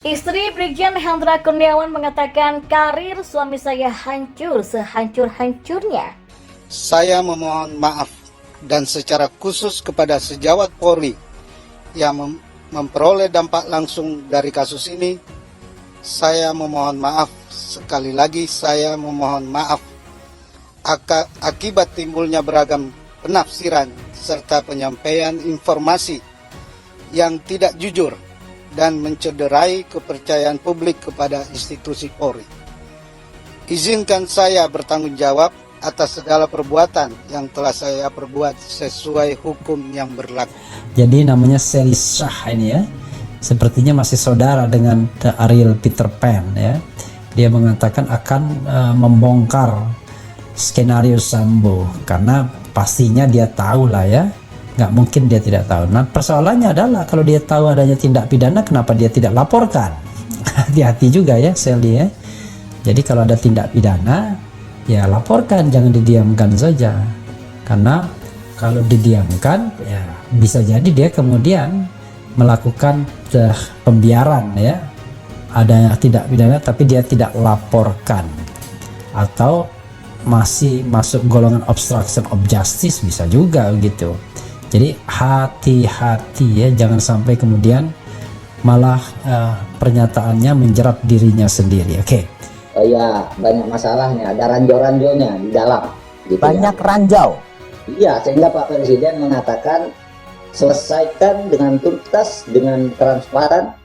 Istri Brigjen Hendra Kurniawan mengatakan karir suami saya hancur sehancur-hancurnya. Saya memohon maaf dan secara khusus kepada sejawat Polri yang memperoleh dampak langsung dari kasus ini. Saya memohon maaf, sekali lagi saya memohon maaf akibat timbulnya beragam penafsiran serta penyampaian informasi yang tidak jujur dan mencederai kepercayaan publik kepada institusi Polri. Izinkan saya bertanggung jawab atas segala perbuatan yang telah saya perbuat sesuai hukum yang berlaku. Jadi namanya Sally Shah ini ya, sepertinya masih saudara dengan Ariel Peter Pan ya. Dia mengatakan akan membongkar skenario Sambo karena pastinya dia tahu lah ya. Nggak mungkin dia tidak tahu. Nah persoalannya adalah kalau dia tahu adanya tindak pidana, kenapa dia tidak laporkan? Hati-hati juga ya Sally ya. Jadi kalau ada tindak pidana ya laporkan, jangan didiamkan saja. Karena kalau didiamkan ya bisa jadi dia kemudian melakukan pembiaran ya. Ada tindak pidana tapi dia tidak laporkan, atau masih masuk golongan obstruction of justice, bisa juga gitu. Jadi hati-hati ya, jangan sampai kemudian malah pernyataannya menjerat dirinya sendiri. Oke. Oh ya, banyak masalahnya, ada ranjau-ranjaunya di dalam. Gitu Banyak ya. ranjau. Iya, sehingga Pak Presiden mengatakan selesaikan dengan tuntas, dengan transparan.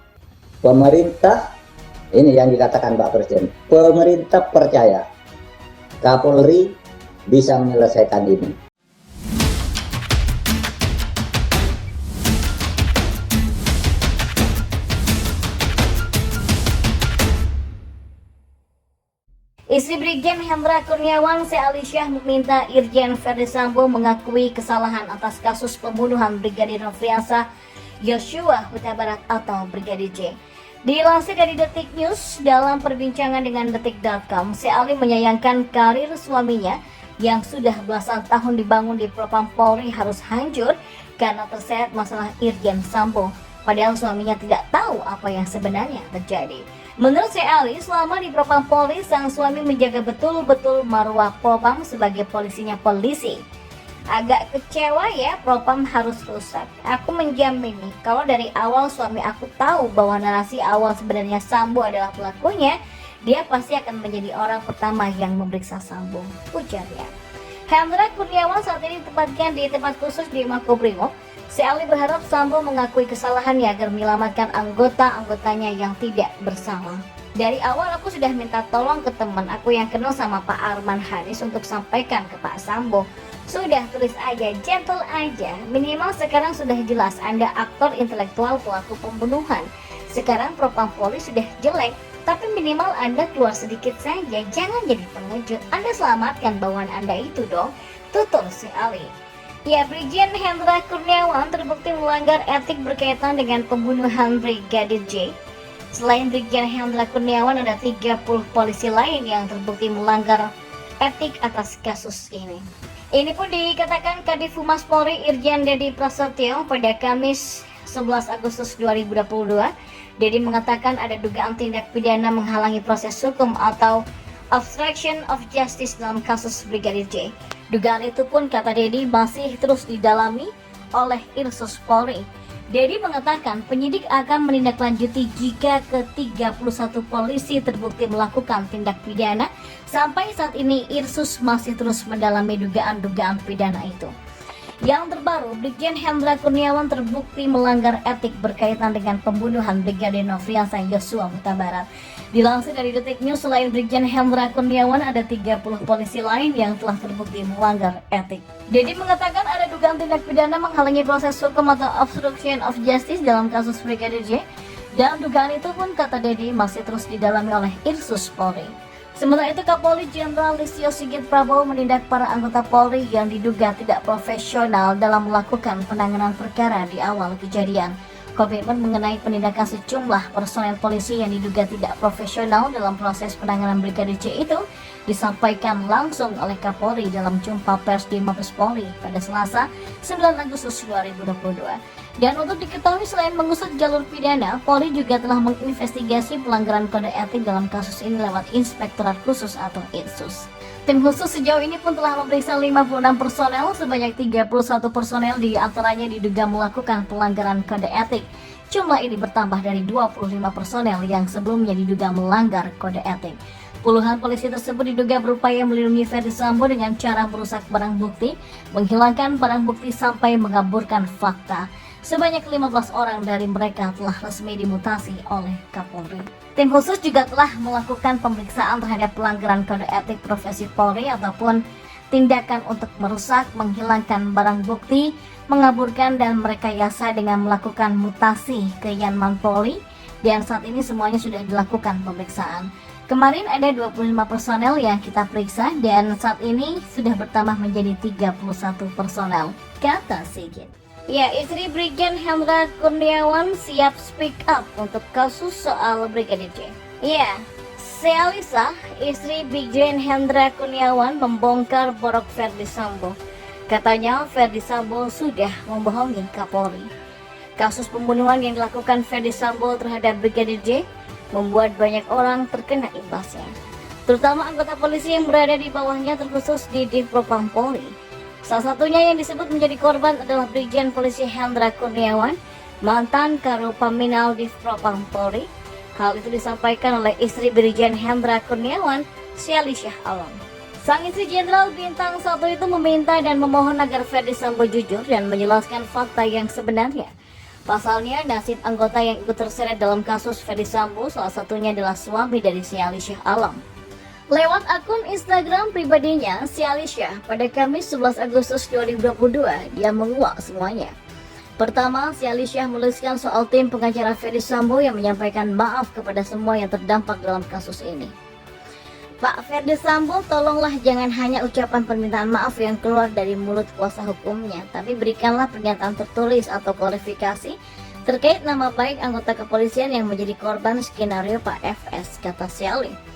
Pemerintah, ini yang dikatakan Pak Presiden, pemerintah percaya Kapolri bisa menyelesaikan ini. Istri Brigjen Hendra Kurniawan, Sally Shah, meminta Irjen Verdi Sambo mengakui kesalahan atas kasus pembunuhan Brigadir Nofriansah Yosua Huta Barat atau Brigadir J. Dilansir dari Detik News, dalam perbincangan dengan Detik.com, Sally menyayangkan karir suaminya yang sudah belasan tahun dibangun di Propam Polri harus hancur karena terseret masalah Irjen Sambo. Padahal suaminya tidak tahu apa yang sebenarnya terjadi. Menurut Sally, selama di Propam Polri, sang suami menjaga betul-betul marwah Propam sebagai polisinya polisi. Agak kecewa ya, Propam harus rusak. Aku menjamin nih, kalau dari awal suami aku tahu bahwa narasi awal sebenarnya Sambo adalah pelakunya, dia pasti akan menjadi orang pertama yang memeriksa Sambo, ujarnya. Hendra Kurniawan saat ini ditempatkan di tempat khusus di Makobrimob. Sally berharap Sambo mengakui kesalahannya agar menyelamatkan anggota-anggotanya yang tidak bersalah. Dari awal aku sudah minta tolong ke teman aku yang kenal sama Pak Arman Hanis untuk sampaikan ke Pak Sambo. Sudah, tulis aja, gentle aja. Minimal sekarang sudah jelas Anda aktor intelektual pelaku pembunuhan. Sekarang Propam Polri sudah jelek, tapi minimal Anda keluar sedikit saja. Jangan jadi pengejut. Anda selamatkan bawaan Anda itu dong. Tutur Sally. Ya, Brigjen Hendra Kurniawan terbukti melanggar etik berkaitan dengan pembunuhan Brigadir J. Selain Brigjen Hendra Kurniawan, ada 30 polisi lain yang terbukti melanggar etik atas kasus ini. Ini pun dikatakan Kadif Humas Polri Irjen Dedi Prasetyo pada Kamis 11 Agustus 2022. Dedi mengatakan ada dugaan tindak pidana menghalangi proses hukum atau obstruction of justice dalam kasus Brigadir J. Dugaan itu pun, kata Dedi, masih terus didalami oleh Irsus Polri. Dedi mengatakan penyidik akan menindaklanjuti jika ke-31 polisi terbukti melakukan tindak pidana. Sampai saat ini Irsus masih terus mendalami dugaan-dugaan pidana itu. Yang terbaru, Brigjen Hendra Kurniawan terbukti melanggar etik berkaitan dengan pembunuhan Brigadir Nofriansah Yosua Huta Barat. Dilansir dari Detik News, selain Brigjen Hendra Kurniawan, ada 30 polisi lain yang telah terbukti melanggar etik. Dedi mengatakan ada dugaan tindak pidana menghalangi proses hukum atau obstruction of justice dalam kasus Brigadir J. Dan dugaan itu pun, kata Dedi, masih terus didalami oleh Irsus Polri. Sementara itu, Kapolri Jenderal Listio Sigit Prabowo menindak para anggota Polri yang diduga tidak profesional dalam melakukan penanganan perkara di awal kejadian. Komitmen mengenai penindakan sejumlah personel polisi yang diduga tidak profesional dalam proses penanganan Brigadir J itu disampaikan langsung oleh Kapolri dalam jumpa pers di Mabes Polri pada Selasa 9 Agustus 2022. Dan untuk diketahui, selain mengusut jalur pidana, Polri juga telah menginvestigasi pelanggaran kode etik dalam kasus ini lewat Inspektorat Khusus atau INSUS. Tim khusus sejauh ini pun telah memeriksa 56 personel, sebanyak 31 personel di antaranya diduga melakukan pelanggaran kode etik. Jumlah ini bertambah dari 25 personel yang sebelumnya diduga melanggar kode etik. Puluhan polisi tersebut diduga berupaya melindungi Ferdy Sambo dengan cara merusak barang bukti, menghilangkan barang bukti sampai mengaburkan fakta. Sebanyak 15 orang dari mereka telah resmi dimutasi oleh Kapolri. Tim khusus juga telah melakukan pemeriksaan terhadap pelanggaran kode etik profesi Polri ataupun tindakan untuk merusak, menghilangkan barang bukti, mengaburkan dan merekayasa dengan melakukan mutasi ke Yanman Polri, dan saat ini semuanya sudah dilakukan pemeriksaan. Kemarin ada 25 personel yang kita periksa dan saat ini sudah bertambah menjadi 31 personel, kata Sigit. Ya, istri Brigjen Hendra Kurniawan siap speak up untuk kasus soal Brigadir J. Ya, Sealisa, istri Brigjen Hendra Kurniawan membongkar borok Ferdy Sambo. Katanya Ferdy Sambo sudah membohongi Kapolri. Kasus pembunuhan yang dilakukan Ferdy Sambo terhadap Brigadir J membuat banyak orang terkena imbasnya, terutama anggota polisi yang berada di bawahnya, terkhusus di Divpropam Polri. Salah satunya yang disebut menjadi korban adalah Brigjen Polisi Hendra Kurniawan, mantan Karopaminal Divpropam Polri. Hal itu disampaikan oleh istri Brigjen Hendra Kurniawan, Sealisa Alam. Sang istri Jenderal Bintang 1 itu meminta dan memohon agar Ferdy Sambo jujur dan menjelaskan fakta yang sebenarnya. Pasalnya, nasib anggota yang ikut terseret dalam kasus Ferdy Sambo salah satunya adalah suami dari Sealisa Alam. Lewat akun Instagram pribadinya, Sealisa, pada Kamis 11 Agustus 2022, dia menguak semuanya. Pertama, Sealisa menuliskan soal tim pengacara Ferdy Sambo yang menyampaikan maaf kepada semua yang terdampak dalam kasus ini. Pak Ferdy Sambo, tolonglah jangan hanya ucapan permintaan maaf yang keluar dari mulut kuasa hukumnya, tapi berikanlah pernyataan tertulis atau klarifikasi terkait nama baik anggota kepolisian yang menjadi korban skenario Pak FS, kata Sealisa.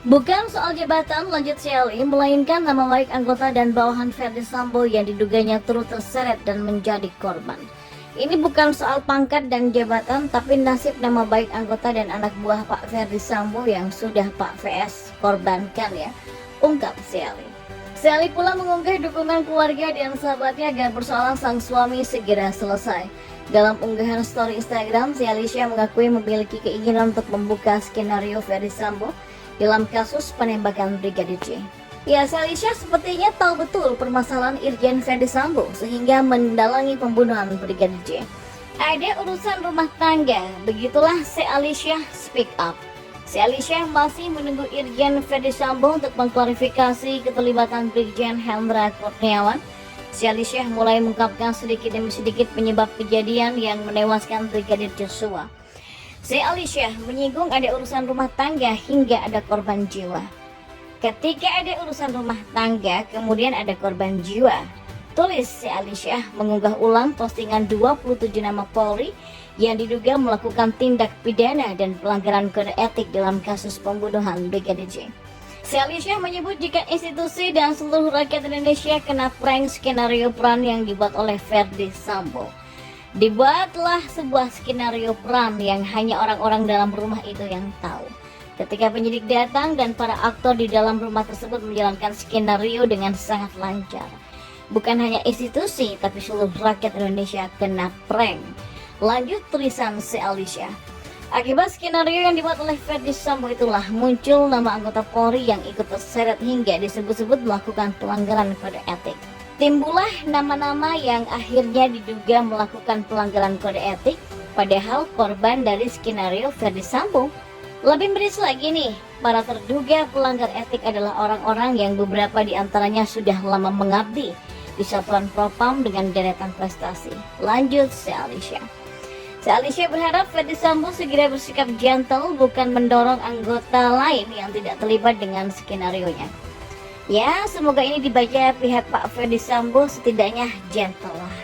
Bukan soal jabatan, lanjut Sealisa, melainkan nama baik anggota dan bawahan Ferdy Sambo yang diduganya turut terseret dan menjadi korban. Ini bukan soal pangkat dan jabatan, tapi nasib nama baik anggota dan anak buah Pak Ferdy Sambo yang sudah Pak VS korbankan ya, ungkap Sealisa. Sealisa pula mengunggah dukungan keluarga dan sahabatnya agar persoalan sang suami segera selesai. Dalam unggahan story Instagram, Sealisa mengakui memiliki keinginan untuk membuka skenario Ferdy Sambo dalam kasus penembakan Brigadir J. Ya, Sealisa sepertinya tahu betul permasalahan Irjen Ferdy Sambo sehingga mendalangi pembunuhan Brigadir J. Ada urusan rumah tangga, begitulah Sealisa speak up. Sealisa masih menunggu Irjen Ferdy Sambo untuk mengklarifikasi keterlibatan Brigjen Hendra Kurniawan. Sealisa mulai mengungkapkan sedikit demi sedikit penyebab kejadian yang menewaskan Brigadir Joshua. Sealisa menyinggung ada urusan rumah tangga hingga ada korban jiwa. Ketika ada urusan rumah tangga, kemudian ada korban jiwa, tulis Sealisa mengunggah ulang postingan 27 nama Polri yang diduga melakukan tindak pidana dan pelanggaran kode etik dalam kasus pembunuhan Brigadir J. Sealisa menyebut jika institusi dan seluruh rakyat Indonesia kena prank skenario peran yang dibuat oleh Ferdy Sambo. Dibuatlah sebuah skenario peran yang hanya orang-orang dalam rumah itu yang tahu. Ketika penyidik datang dan para aktor di dalam rumah tersebut menjalankan skenario dengan sangat lancar. Bukan hanya institusi, tapi seluruh rakyat Indonesia kena prank. Lanjut tulisan Sealisa. Akibat skenario yang dibuat oleh Ferdy Sambo itulah muncul nama anggota Polri yang ikut terseret hingga disebut-sebut melakukan pelanggaran kode etik. Timbullah nama-nama yang akhirnya diduga melakukan pelanggaran kode etik, padahal korban dari skenario Ferdy Sambo. Lebih miris lagi nih, para terduga pelanggar etik adalah orang-orang yang beberapa di antaranya sudah lama mengabdi di Satuan Propam dengan deretan prestasi. Lanjut Sealisa. Sealisa berharap Ferdy Sambo segera bersikap gentle, bukan mendorong anggota lain yang tidak terlibat dengan skenarionya. Ya, semoga ini dibaca pihak Pak Ferdy Sambo setidaknya gentle lah.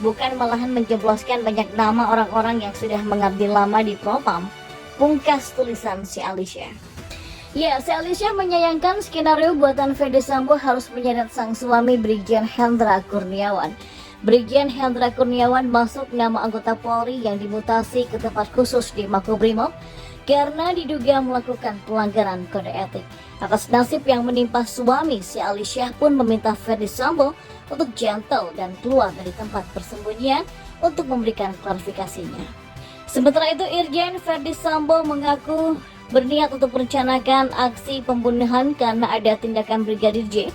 Bukan malahan menjebloskan banyak nama orang-orang yang sudah mengabdi lama di Propam. Pungkas tulisan Sealisa. Ya, Sealisa menyayangkan skenario buatan Ferdy Sambo harus menyeret sang suami Brigjen Hendra Kurniawan. Brigjen Hendra Kurniawan masuk nama anggota Polri yang dimutasi ke tempat khusus di Makobrimob karena diduga melakukan pelanggaran kode etik. Atas nasib yang menimpa suami, si Alisyah pun meminta Ferdi Sambo untuk gentle dan keluar dari tempat persembunyian untuk memberikan klarifikasinya. Sementara itu, Irjen Ferdi Sambo mengaku berniat untuk merencanakan aksi pembunuhan karena ada tindakan Brigadir J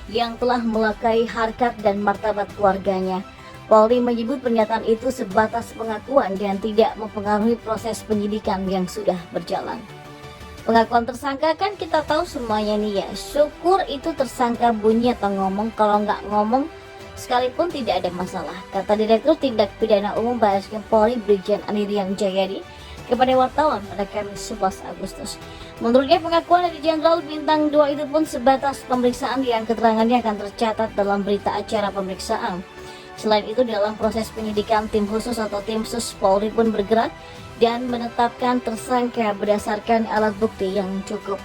yang telah melukai harkat dan martabat keluarganya. Polri menyebut pernyataan itu sebatas pengakuan dan tidak mempengaruhi proses penyidikan yang sudah berjalan. Pengakuan tersangka kan kita tahu semuanya nih ya, syukur itu tersangka bunyi atau ngomong, kalau nggak ngomong sekalipun tidak ada masalah, kata Direktur Tindak Pidana Umum Barreskrim Polri Brigjen Aniryan Jayadi kepada wartawan pada Kamis 11 Agustus. Menurutnya pengakuan dari Jenderal Bintang 2 itu pun sebatas pemeriksaan yang keterangannya akan tercatat dalam berita acara pemeriksaan. Selain itu, dalam proses penyidikan, tim khusus atau tim sus Polri pun bergerak dan menetapkan tersangka berdasarkan alat bukti yang cukup.